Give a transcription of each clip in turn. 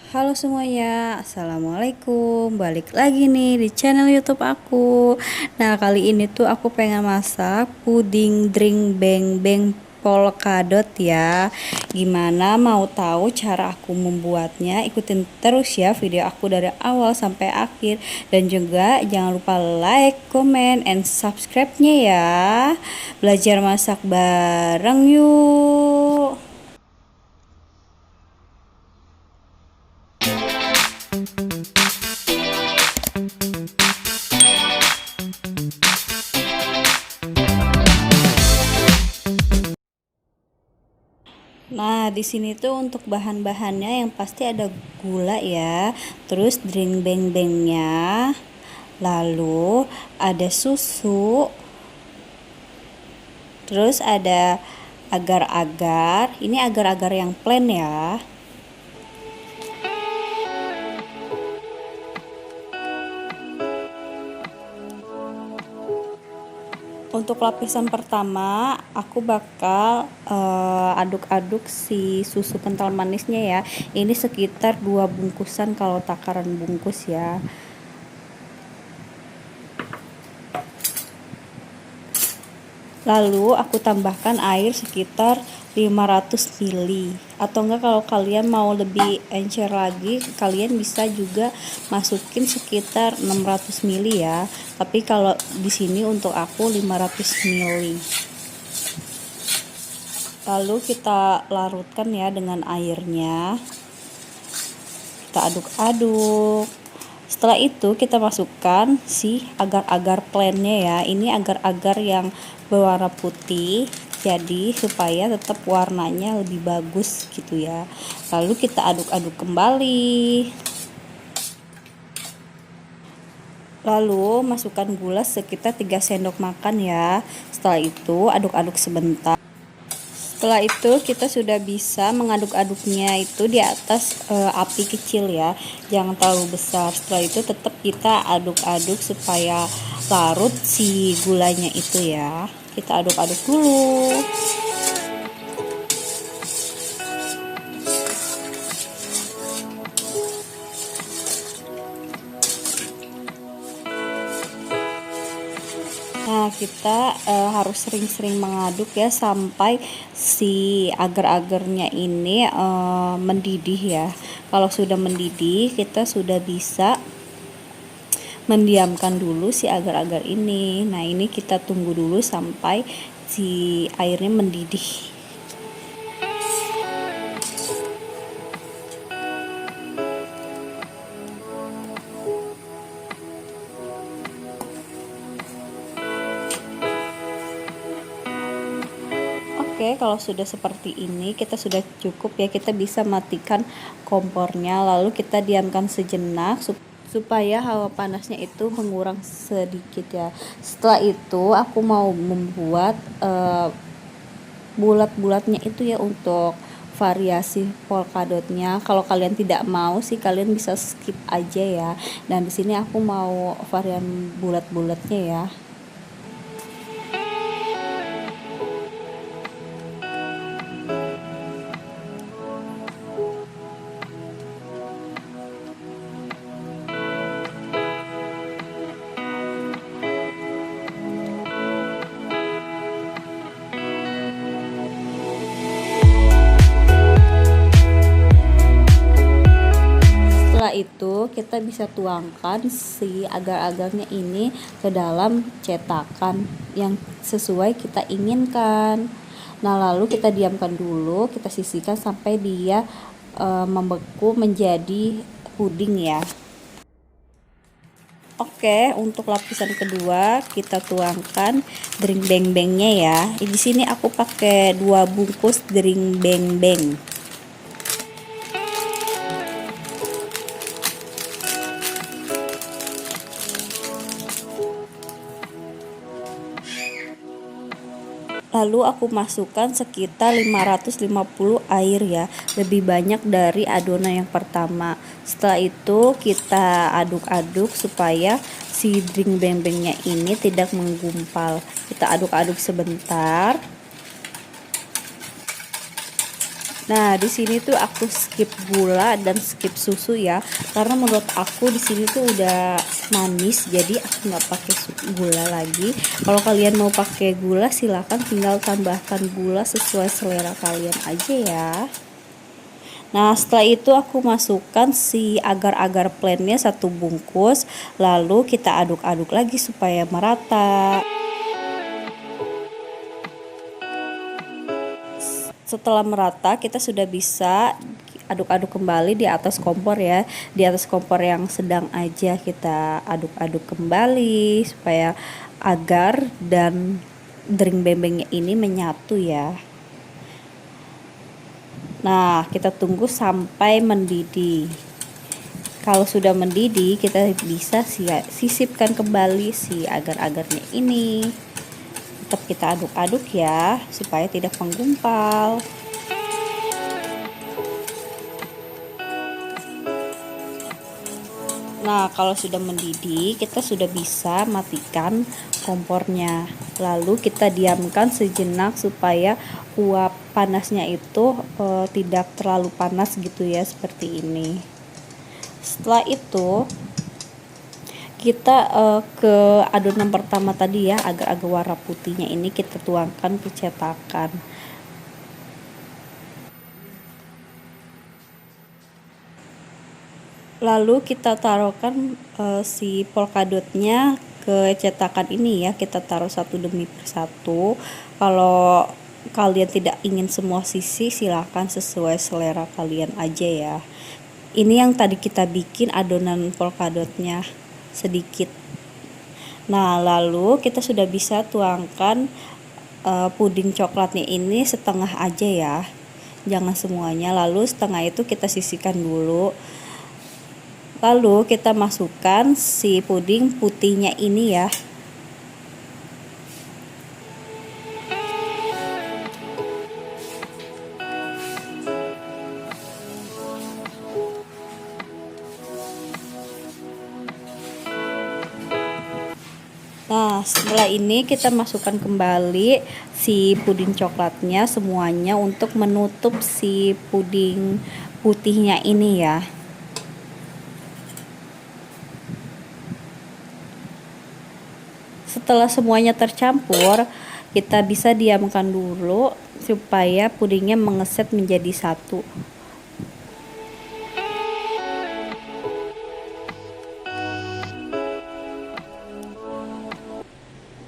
Halo semuanya, Assalamualaikum. Balik lagi nih di channel YouTube aku. Nah, kali ini tuh aku pengen masak puding drink beng beng polkadot ya. Gimana mau tahu cara aku membuatnya? Ikutin terus ya video aku dari awal sampai akhir. Dan juga jangan lupa like, comment, and subscribe-nya ya. Belajar masak bareng yuk. Nah, di sini tuh untuk bahan-bahannya yang pasti ada gula ya, terus drink beng-bengnya, lalu ada susu, terus ada agar-agar. Ini agar-agar yang plain ya. Untuk lapisan pertama, aku bakal aduk-aduk si susu kental manisnya ya. Ini sekitar 2 bungkusan kalau takaran bungkus ya. Lalu aku tambahkan air sekitar 500 ml, atau enggak kalau kalian mau lebih encer lagi kalian bisa juga masukin sekitar 600 ml ya, tapi kalau di sini untuk aku 500 ml. Lalu kita larutkan ya dengan airnya, kita aduk-aduk. Setelah itu kita masukkan si agar-agar plainnya ya. Ini agar-agar yang berwarna putih, jadi supaya tetap warnanya lebih bagus gitu ya. Lalu kita aduk-aduk kembali. Lalu masukkan gula sekitar 3 sendok makan ya. Setelah itu aduk-aduk sebentar. Setelah itu kita sudah bisa mengaduk-aduknya itu di atas api kecil ya, jangan terlalu besar. Setelah itu tetap kita aduk-aduk supaya larut si gulanya itu ya. Kita aduk-aduk dulu. Nah, kita harus sering-sering mengaduk ya sampai si agar-agarnya ini mendidih ya. Kalau sudah mendidih, kita sudah bisa mendiamkan dulu si agar-agar ini. Nah, ini kita tunggu dulu sampai si airnya mendidih. Oke, kalau sudah seperti ini kita sudah cukup ya, kita bisa matikan kompornya, lalu kita diamkan sejenak supaya hawa panasnya itu mengurang sedikit ya. Setelah itu aku mau membuat bulat-bulatnya itu ya untuk variasi polkadotnya. Kalau kalian tidak mau sih kalian bisa skip aja ya. Dan di sini aku mau varian bulat-bulatnya ya. Setelah itu kita bisa tuangkan si agar-agarnya ini ke dalam cetakan yang sesuai kita inginkan. Nah, lalu kita diamkan dulu, kita sisihkan sampai dia membeku menjadi puding ya. Oke, untuk lapisan kedua kita tuangkan drink beng-bengnya ya. Di sini aku pakai 2 bungkus drink beng-beng. Lalu aku masukkan sekitar 550 air ya, lebih banyak dari adonan yang pertama. Setelah itu kita aduk-aduk supaya si drink beng-bengnya ini tidak menggumpal. Kita aduk-aduk sebentar. Nah, di sini tuh aku skip gula dan skip susu ya, karena menurut aku di sini tuh udah manis, jadi aku nggak pakai gula lagi. Kalau kalian mau pakai gula, silahkan tinggal tambahkan gula sesuai selera kalian aja ya. Nah, setelah itu aku masukkan si agar-agar plainnya 1 bungkus, lalu kita aduk-aduk lagi supaya merata. Setelah merata, kita sudah bisa aduk-aduk kembali di atas kompor ya. Di atas kompor yang sedang aja kita aduk-aduk kembali supaya agar dan dring bembengnya ini menyatu ya. Nah, kita tunggu sampai mendidih. Kalau sudah mendidih, kita bisa sisipkan kembali si agar-agarnya ini. Tetap kita aduk-aduk ya, supaya tidak menggumpal. Nah, kalau sudah mendidih, kita sudah bisa matikan kompornya. Lalu kita diamkan sejenak supaya uap panasnya itu tidak terlalu panas gitu ya, seperti ini. Setelah itu kita ke adonan pertama tadi ya, agar-agar warna putihnya ini kita tuangkan ke cetakan. Lalu kita taruhkan si polkadotnya ke cetakan ini ya, kita taruh satu demi persatu. Kalau kalian tidak ingin semua sisi, silahkan sesuai selera kalian aja ya. Ini yang tadi kita bikin adonan polkadotnya sedikit. Nah, lalu kita sudah bisa tuangkan puding coklatnya ini setengah aja ya, jangan semuanya. Lalu setengah itu kita sisihkan dulu. Lalu kita masukkan si puding putihnya ini ya. Nah, setelah ini kita masukkan kembali si puding coklatnya semuanya untuk menutup si puding putihnya ini ya. Setelah semuanya tercampur, kita bisa diamkan dulu supaya pudingnya mengeset menjadi satu.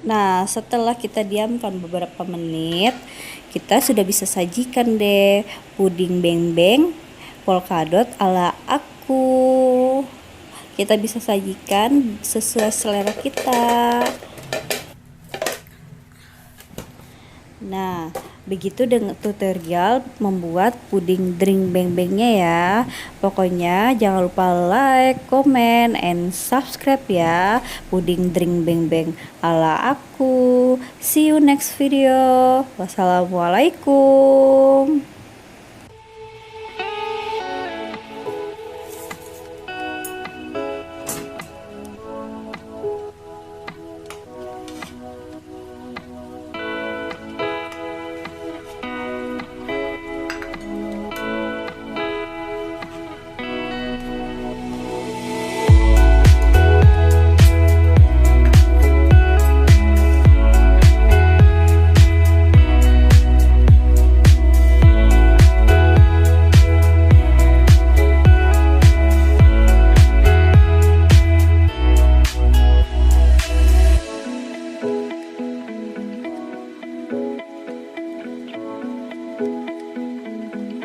Nah, setelah kita diamkan beberapa menit, kita sudah bisa sajikan deh puding beng-beng polkadot ala aku. Kita bisa sajikan sesuai selera kita. Nah, begitu dengan tutorial membuat puding dring beng-bengnya ya. Pokoknya jangan lupa like, comment, and subscribe ya. Puding dring beng-beng ala aku. See you next video. Wassalamualaikum.